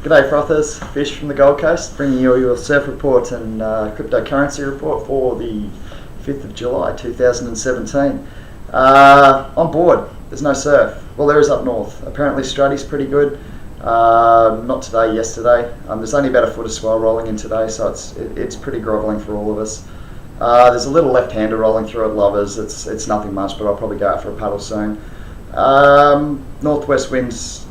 G'day frothers, Fish from the Gold Coast, bringing you your surf report and cryptocurrency report for the 5th of July 2017. On board, there's no surf. Well, there is up north. Apparently Stratty's pretty good. Not today, yesterday. There's only about a foot of swell rolling in today, so it's pretty grovelling for all of us. There's a little left-hander rolling through at Lovers. It's nothing much, but I'll probably go out for a paddle soon. Northwest winds,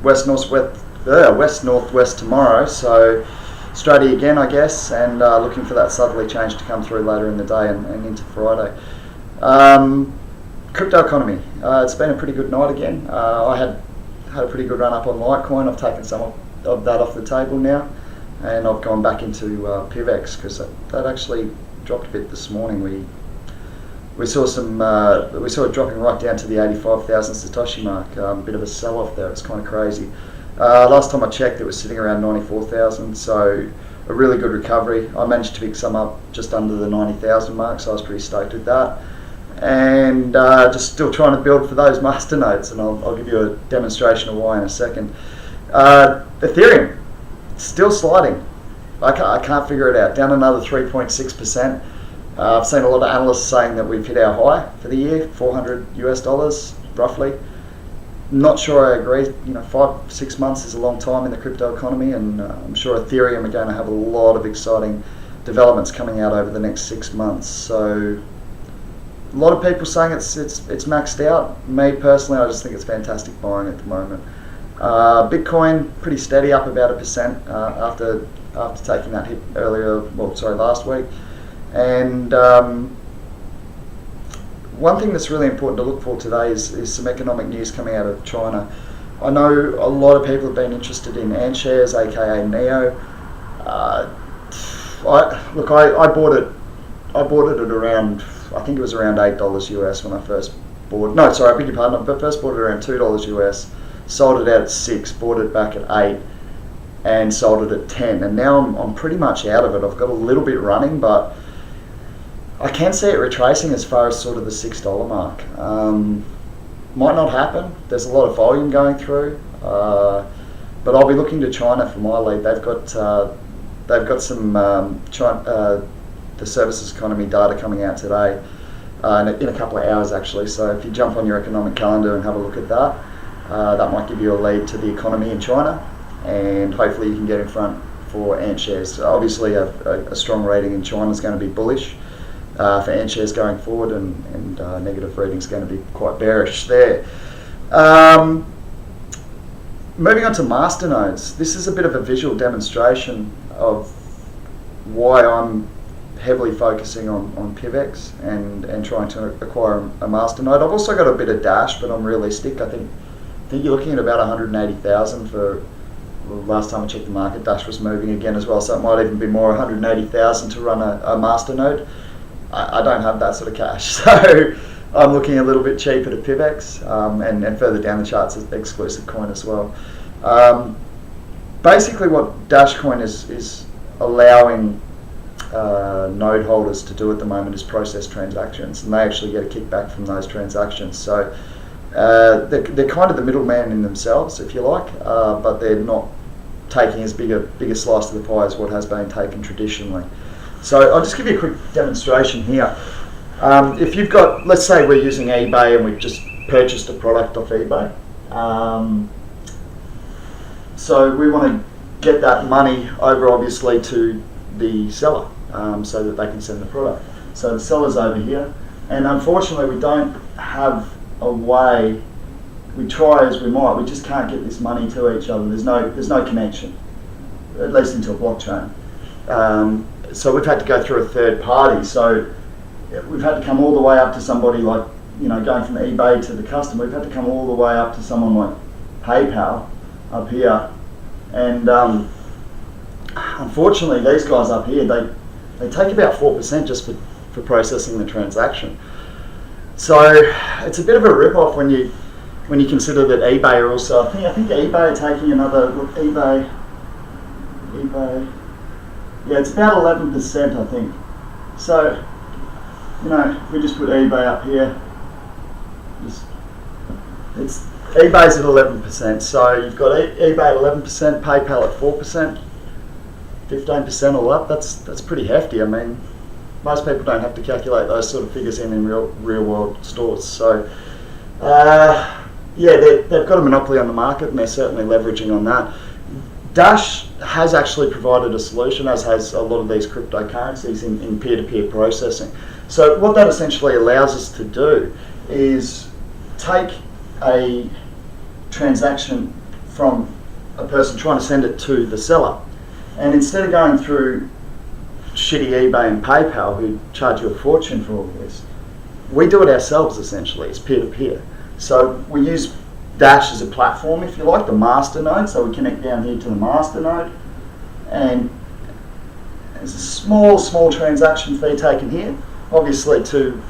west-northwest tomorrow, so Stratty again, I guess, and looking for that southerly change to come through later in the day and into Friday. Crypto economy, it's been a pretty good night again. I had a pretty good run up on Litecoin. I've taken some of that off the table now, and I've gone back into PIVX because that actually dropped a bit this morning. We saw it dropping right down to the 85,000 Satoshi mark. A bit of a sell-off there. It's kind of crazy. Last time I checked, it was sitting around 94,000, so a really good recovery. I managed to pick some up just under the 90,000 mark, so I was pretty stoked with that. And just still trying to build for those masternodes, and I'll give you a demonstration of why in a second. Ethereum, still sliding. I can't figure it out. Down another 3.6%. I've seen a lot of analysts saying that we've hit our high for the year, $400 roughly. Not sure I agree. 5-6 months is a long time in the crypto economy, and I'm sure Ethereum are going to have a lot of exciting developments coming out over the next 6 months. So a lot of people saying it's maxed out. Me personally, I just think it's fantastic buying at the moment. Bitcoin pretty steady, up about 1% after taking that hit last week. And one thing that's really important to look for today is some economic news coming out of China. I know a lot of people have been interested in Ant shares, aka NEO. I bought it at around, I think it was around $8 US when I first bought. No, sorry, I beg your pardon. I first bought it around $2 US, sold it out at 6, bought it back at 8, and sold it at 10. And now I'm pretty much out of it. I've got a little bit running, but I can see it retracing as far as sort of the $6 mark. Might not happen. There's a lot of volume going through, but I'll be looking to China for my lead. They've got some the services economy data coming out today in a couple of hours actually. So if you jump on your economic calendar and have a look at that, that might give you a lead to the economy in China, and hopefully you can get in front for Ant shares. Obviously, a strong rating in China is going to be bullish for Ant shares going forward, and negative rating is going to be quite bearish there. Moving on to masternodes, this is a bit of a visual demonstration of why I'm heavily focusing on PIVX and trying to acquire a masternode. I've also got a bit of Dash, but I'm realistic. I think you're looking at about 180,000 for. Well, last time I checked the market, Dash was moving again as well, so it might even be more 180,000 to run a masternode. I don't have that sort of cash, so I'm looking a little bit cheaper to PIVX, and further down the charts is exclusive coin as well. Basically what Dashcoin is allowing node holders to do at the moment is process transactions, and they actually get a kickback from those transactions. So they're kind of the middleman in themselves, if you like, but they're not taking as big a slice of the pie as what has been taken traditionally. So I'll just give you a quick demonstration here. If you've got, let's say we're using eBay and we've just purchased a product off eBay. So we want to get that money over obviously to the seller so that they can send the product. So the seller's over here, and unfortunately we don't have a way. We try as we might, we just can't get this money to each other. There's no connection, at least into a blockchain. So we've had to go through a third party. So we've had to come all the way up to somebody like, going from eBay to the customer. We've had to come all the way up to someone like PayPal up here, and unfortunately these guys up here, they take about 4% just for processing the transaction. So it's a bit of a rip-off when you consider that eBay are also, I think eBay are taking another, look, eBay, yeah, it's about 11%, I think. So, we just put eBay up here, eBay's at 11%, so you've got eBay at 11%, PayPal at 4%, 15% all up. That's pretty hefty. I mean, most people don't have to calculate those sort of figures in real world stores. So yeah, they've got a monopoly on the market, and they're certainly leveraging on that. Dash has actually provided a solution, as has a lot of these cryptocurrencies, in peer-to-peer processing. So what that essentially allows us to do is take a transaction from a person trying to send it to the seller, and instead of going through shitty eBay and PayPal, who charge you a fortune for all this, we do it ourselves. Essentially, it's peer-to-peer. So we use Dash as a platform, if you like, the master node. So we connect down here to the master node, and there's a small transaction fee taken here, obviously to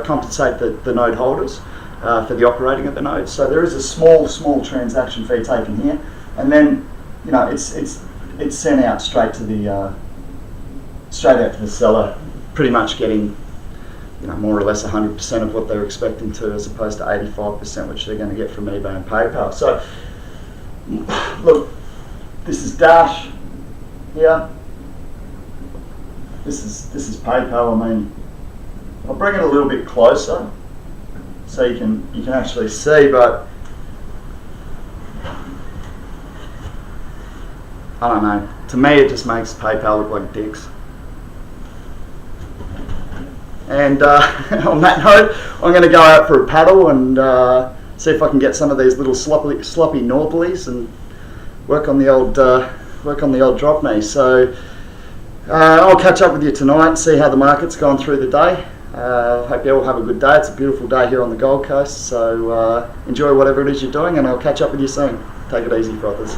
compensate the node holders for the operating of the node. So there is a small transaction fee taken here, and then it's sent out straight out to the seller, pretty much getting more or less 100% of what they're expecting to, as opposed to 85%, which they're going to get from eBay and PayPal. So look, this is Dash here. This is PayPal. I mean, I'll bring it a little bit closer so you can actually see, but I don't know. To me, it just makes PayPal look like dicks. And on that note, I'm going to go out for a paddle and see if I can get some of these little sloppy Northerlies and work on the old drop knee. So I'll catch up with you tonight and see how the market's gone through the day. Hope you all have a good day. It's a beautiful day here on the Gold Coast, so enjoy whatever it is you're doing, and I'll catch up with you soon. Take it easy, brothers.